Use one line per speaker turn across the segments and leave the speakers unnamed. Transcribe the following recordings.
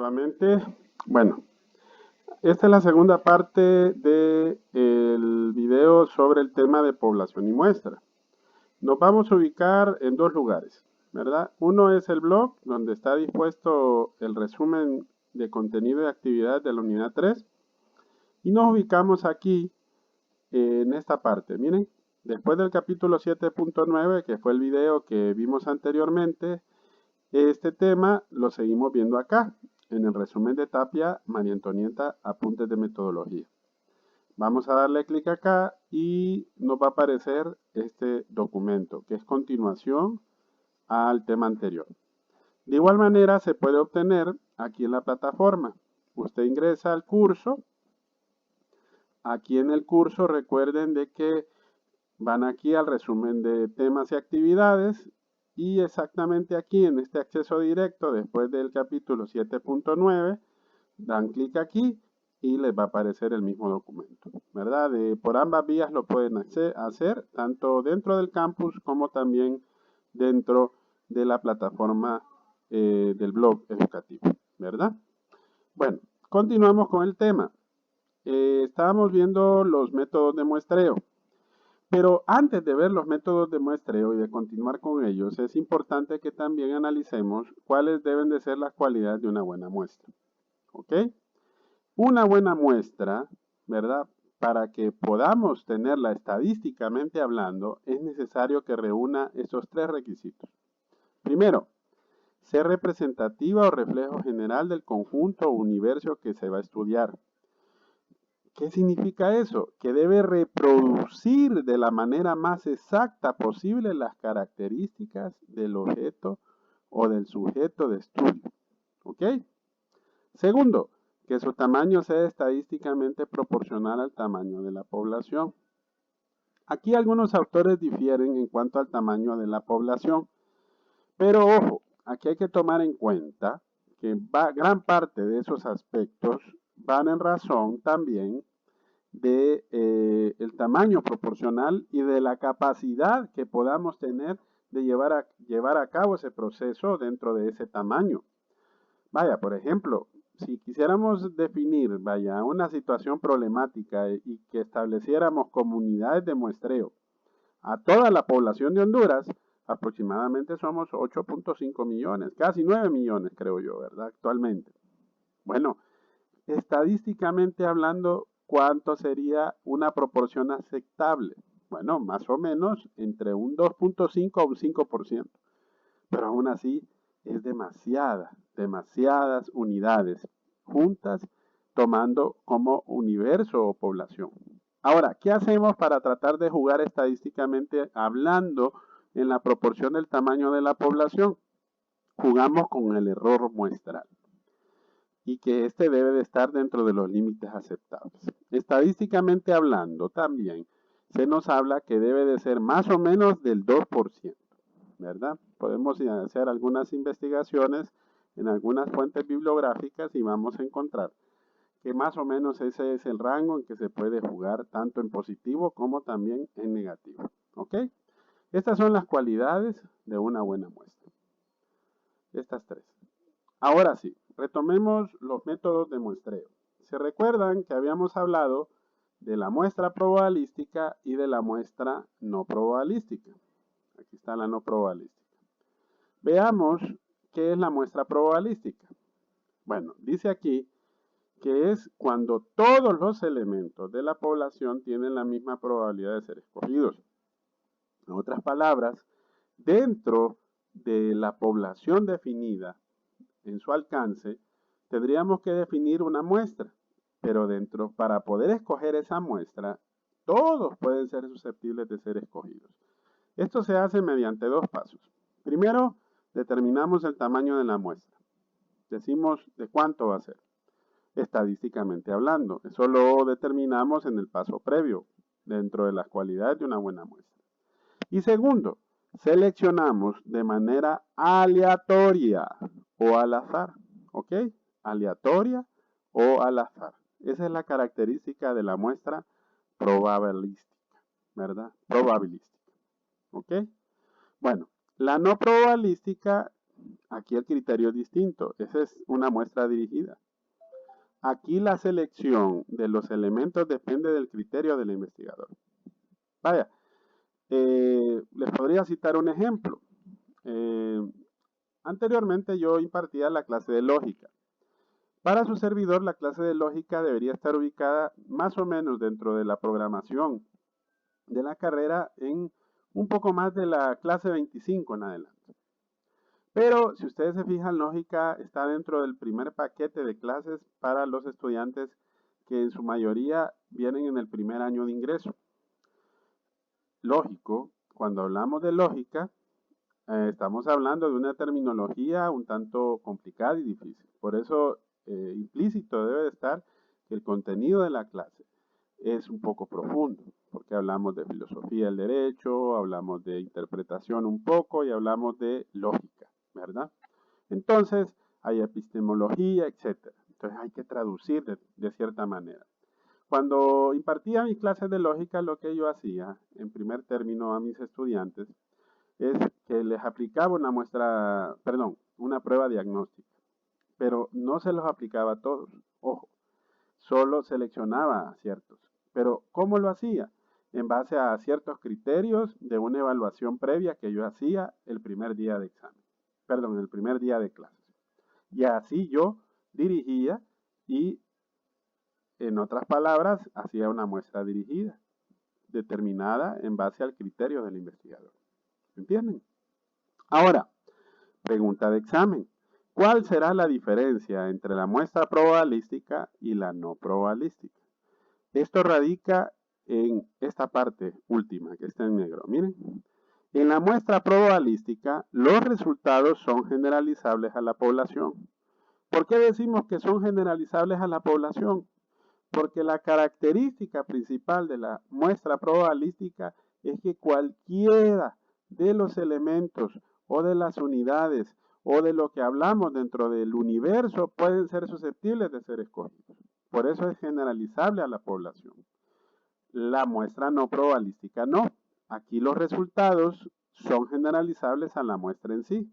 nuevamente. Bueno, esta es la segunda parte del video sobre el tema de población y muestra. Nos vamos a ubicar en dos lugares, ¿verdad? Uno es el blog, donde está dispuesto el resumen de contenido y actividad de la unidad 3. Y nos ubicamos aquí en esta parte. Miren, después del capítulo 7.9, que fue el video que vimos anteriormente, este tema lo seguimos viendo acá, en el resumen de Tapia, María Antonieta, apuntes de metodología. Vamos a darle clic acá y nos va a aparecer este documento, que es continuación al tema anterior. De igual manera se puede obtener aquí en la plataforma. Usted ingresa al curso. Aquí en el curso recuerden de que van aquí al resumen de temas y actividades y exactamente aquí en este acceso directo después del capítulo 7.9 dan clic aquí y les va a aparecer el mismo documento, ¿verdad? Por ambas vías lo pueden hacer, tanto dentro del campus como también dentro de la plataforma del blog educativo, ¿verdad? Bueno, continuamos con el tema. Estábamos viendo los métodos de muestreo. Pero antes de ver los métodos de muestreo y de continuar con ellos, es importante que también analicemos cuáles deben de ser las cualidades de una buena muestra. ¿Ok? Una buena muestra, ¿verdad? Para que podamos tenerla estadísticamente hablando, es necesario que reúna esos tres requisitos. Primero, ser representativa o reflejo general del conjunto o universo que se va a estudiar. ¿Qué significa eso? Que debe reproducir de la manera más exacta posible las características del objeto o del sujeto de estudio. ¿Ok? Segundo, que su tamaño sea estadísticamente proporcional al tamaño de la población. Aquí algunos autores difieren en cuanto al tamaño de la población, pero ojo, aquí hay que tomar en cuenta que gran parte de esos aspectos van en razón también de el tamaño proporcional y de la capacidad que podamos tener de llevar a cabo ese proceso dentro de ese tamaño. Vaya, por ejemplo, si quisiéramos definir, vaya, una situación problemática y que estableciéramos comunidades de muestreo a toda la población de Honduras, aproximadamente somos 8.5 millones, casi 9 millones creo yo, ¿verdad? Actualmente. Bueno, estadísticamente hablando, ¿cuánto sería una proporción aceptable? Bueno, más o menos entre un 2.5 a un 5%. Pero aún así es demasiadas unidades juntas tomando como universo o población. Ahora, ¿qué hacemos para tratar de jugar estadísticamente hablando en la proporción del tamaño de la población? Jugamos con el error muestral y que este debe de estar dentro de los límites aceptables. Estadísticamente hablando también se nos habla que debe de ser más o menos del 2%, ¿verdad? Podemos hacer algunas investigaciones en algunas fuentes bibliográficas y vamos a encontrar que más o menos ese es el rango en que se puede jugar tanto en positivo como también en negativo, ¿ok? Estas son las cualidades de una buena muestra. Estas tres. Ahora sí, retomemos los métodos de muestreo. Se recuerdan que habíamos hablado de la muestra probabilística y de la muestra no probabilística. Aquí está la no probabilística. Veamos qué es la muestra probabilística. Bueno, dice aquí que es cuando todos los elementos de la población tienen la misma probabilidad de ser escogidos. En otras palabras, dentro de la población definida en su alcance, tendríamos que definir una muestra, pero para poder escoger esa muestra, todos pueden ser susceptibles de ser escogidos. Esto se hace mediante dos pasos. Primero, determinamos el tamaño de la muestra. Decimos de cuánto va a ser, estadísticamente hablando. Eso lo determinamos en el paso previo, dentro de las cualidades de una buena muestra. Y segundo, seleccionamos de manera aleatoria o al azar, ¿ok? Aleatoria o al azar. Esa es la característica de la muestra probabilística, ¿verdad? Probabilística, ¿ok? Bueno, la no probabilística Aquí el criterio es distinto. Esa es una muestra dirigida. Aquí la selección de los elementos depende del criterio del investigador. Vaya, les podría citar un ejemplo. Anteriormente yo impartía la clase de lógica. Para su servidor, la clase de lógica debería estar ubicada más o menos dentro de la programación de la carrera en un poco más de la clase 25 en adelante. Pero si ustedes se fijan, lógica está dentro del primer paquete de clases para los estudiantes que en su mayoría vienen en el primer año de ingreso. Lógico, cuando hablamos de lógica, estamos hablando de una terminología un tanto complicada y difícil. Por eso, implícito debe de estar que el contenido de la clase es un poco profundo, porque hablamos de filosofía del derecho, hablamos de interpretación un poco y hablamos de lógica, ¿verdad? Entonces, hay epistemología, etc. Entonces, hay que traducir de cierta manera. Cuando impartía mis clases de lógica, lo que yo hacía, en primer término, a mis estudiantes, es que les aplicaba una prueba diagnóstica, pero no se los aplicaba a todos, ojo, solo seleccionaba a ciertos. Pero ¿cómo lo hacía? En base a ciertos criterios de una evaluación previa que yo hacía el primer día de examen, el primer día de clases. Y así yo dirigía y, en otras palabras, hacía una muestra dirigida, determinada en base al criterio del investigador. ¿Entienden? Ahora, pregunta de examen. ¿Cuál será la diferencia entre la muestra probabilística y la no probabilística? Esto radica en esta parte última que está en negro. Miren, en la muestra probabilística los resultados son generalizables a la población. ¿Por qué decimos que son generalizables a la población? Porque la característica principal de la muestra probabilística es que cualquiera de los elementos o de las unidades o de lo que hablamos dentro del universo pueden ser susceptibles de ser escogidos. Por eso es generalizable a la población. La muestra no probabilística no. Aquí los resultados son generalizables a la muestra en sí.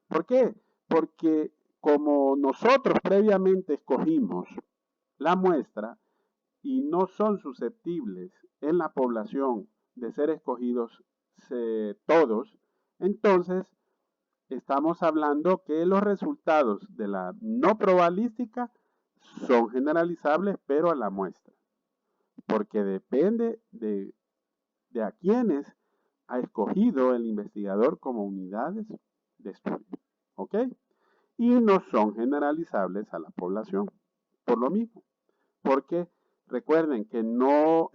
¿Por qué? Porque como nosotros previamente escogimos la muestra y no son susceptibles en la población de ser escogidos todos, entonces estamos hablando que los resultados de la no probabilística son generalizables, pero a la muestra, porque depende de a quienes ha escogido el investigador como unidades de estudio, ¿ok? Y no son generalizables a la población, por lo mismo, porque recuerden que no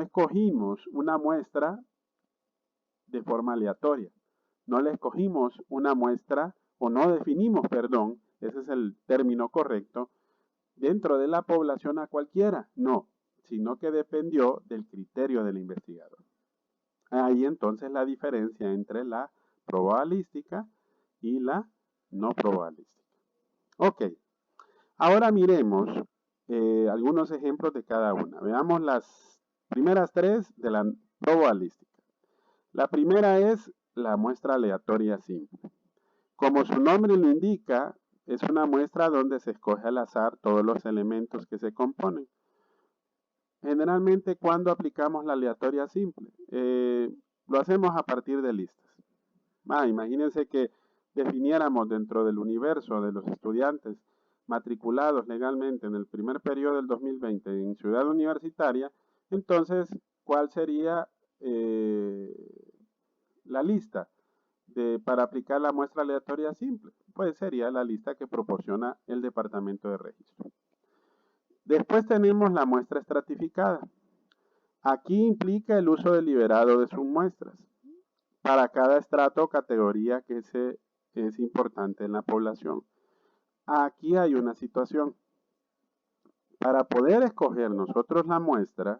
escogimos una muestra de forma aleatoria. No le escogimos una muestra, o no definimos, perdón, ese es el término correcto, dentro de la población a cualquiera. No, sino que dependió del criterio del investigador. Ahí entonces la diferencia entre la probabilística y la no probabilística. Ok, ahora miremos algunos ejemplos de cada una. Veamos las primeras tres de la probabilística. La primera es la muestra aleatoria simple. Como su nombre lo indica, es una muestra donde se escoge al azar todos los elementos que se componen. Generalmente, cuando aplicamos la aleatoria simple, lo hacemos a partir de listas. Imagínense que definiéramos dentro del universo de los estudiantes matriculados legalmente en el primer periodo del 2020 en Ciudad Universitaria, entonces, ¿cuál sería la lista para aplicar la muestra aleatoria simple? Pues sería la lista que proporciona el Departamento de Registro. Después tenemos la muestra estratificada. Aquí implica el uso deliberado de submuestras para cada estrato o categoría que es importante en la población. Aquí hay una situación. Para poder escoger nosotros la muestra,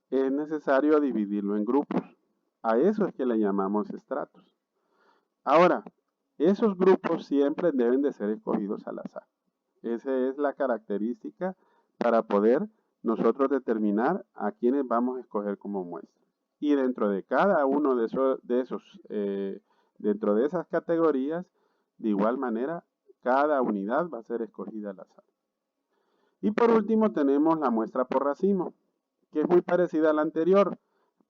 es necesario dividirlo en grupos. A eso es que le llamamos estratos. Ahora, esos grupos siempre deben de ser escogidos al azar. Esa es la característica para poder nosotros determinar a quienes vamos a escoger como muestra. Y dentro de cada uno de esos Dentro de esas categorías, de igual manera, cada unidad va a ser escogida al azar. Y por último tenemos la muestra por racimo, que es muy parecida a la anterior,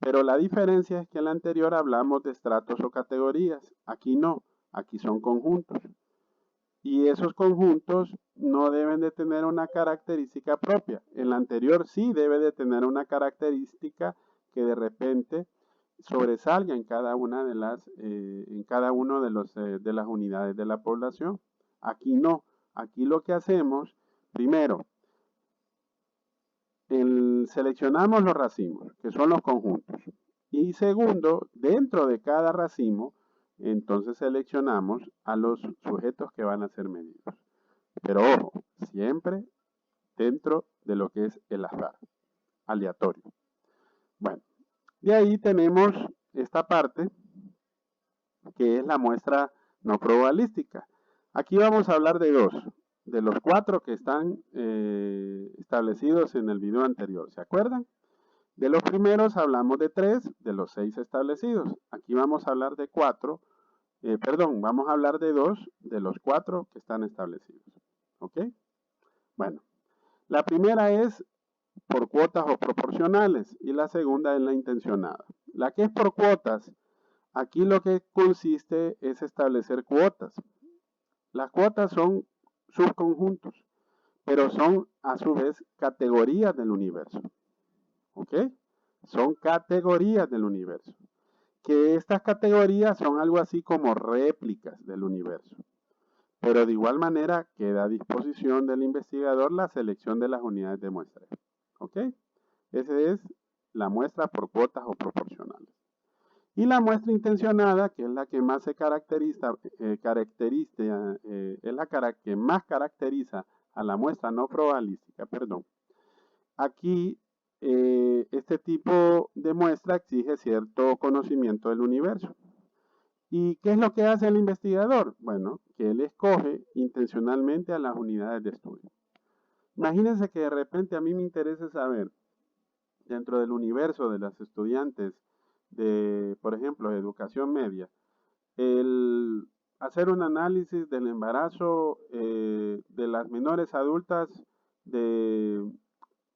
pero la diferencia es que en la anterior hablamos de estratos o categorías. Aquí no, aquí son conjuntos. Y esos conjuntos no deben de tener una característica propia. En la anterior sí debe de tener una característica que de repente sobresalga en cada una de las, en cada uno de las unidades de la población. Aquí no. Aquí lo que hacemos, primero, seleccionamos los racimos, que son los conjuntos. Y segundo, dentro de cada racimo, entonces seleccionamos a los sujetos que van a ser medidos. Pero ojo, siempre dentro de lo que es el azar, aleatorio. Bueno, de ahí tenemos esta parte que es la muestra no probabilística. Aquí vamos a hablar de dos, de los 4 que están establecidos en el video anterior, ¿se acuerdan? De los primeros hablamos de 3, de los 6 establecidos. Aquí vamos a hablar de 4, vamos a hablar de 2 de los 4 que están establecidos. ¿Ok? Bueno, la primera es por cuotas o proporcionales y la segunda es la intencionada. La que es por cuotas, aquí lo que consiste es establecer cuotas. Las cuotas son subconjuntos, pero son a su vez categorías del universo. ¿Ok? Son categorías del universo. Que estas categorías son algo así como réplicas del universo. Pero de igual manera queda a disposición del investigador la selección de las unidades de muestra. ¿Ok? Esa es la muestra por cuotas o proporcionales. Y la muestra intencionada, que es la que más se caracteriza, es la que más caracteriza a la muestra no probabilística, Aquí, este tipo de muestra exige cierto conocimiento del universo. ¿Y qué es lo que hace el investigador? Bueno, que él escoge intencionalmente a las unidades de estudio. Imagínense que de repente a mí me interesa saber, dentro del universo de los estudiantes de, por ejemplo, de educación media, el hacer un análisis del embarazo de las menores adultas de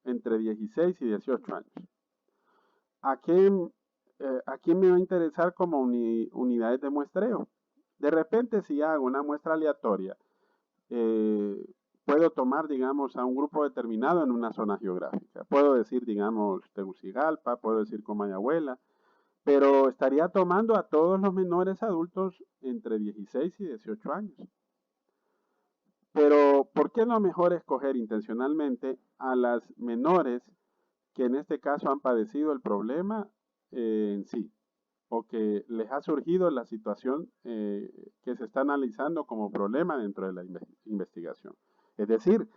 entre 16 y 18 años. ¿A quién me va a interesar como unidades de muestreo? De repente, si hago una muestra aleatoria, puedo tomar, digamos, a un grupo determinado en una zona geográfica. Puedo decir, digamos, Tegucigalpa, puedo decir Comayagüela, pero estaría tomando a todos los menores adultos entre 16 y 18 años. Pero, ¿por qué no mejor escoger intencionalmente a las menores que en este caso han padecido el problema en sí, o que les ha surgido la situación que se está analizando como problema dentro de la investigación? Es decir,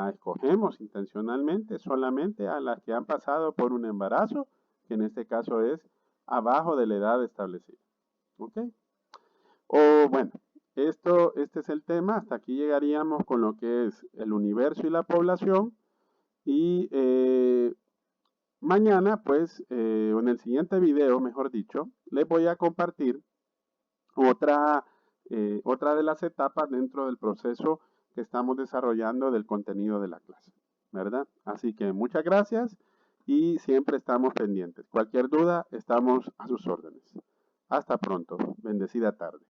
escogemos intencionalmente solamente a las que han pasado por un embarazo, que en este caso es abajo de la edad establecida. ¿Ok? O bueno, este es el tema. Hasta aquí llegaríamos con lo que es el universo y la población. Y mañana, pues, en el siguiente video, mejor dicho, les voy a compartir otra de las etapas dentro del proceso que estamos desarrollando del contenido de la clase, ¿verdad? Así que muchas gracias y siempre estamos pendientes. Cualquier duda, estamos a sus órdenes. Hasta pronto. Bendecida tarde.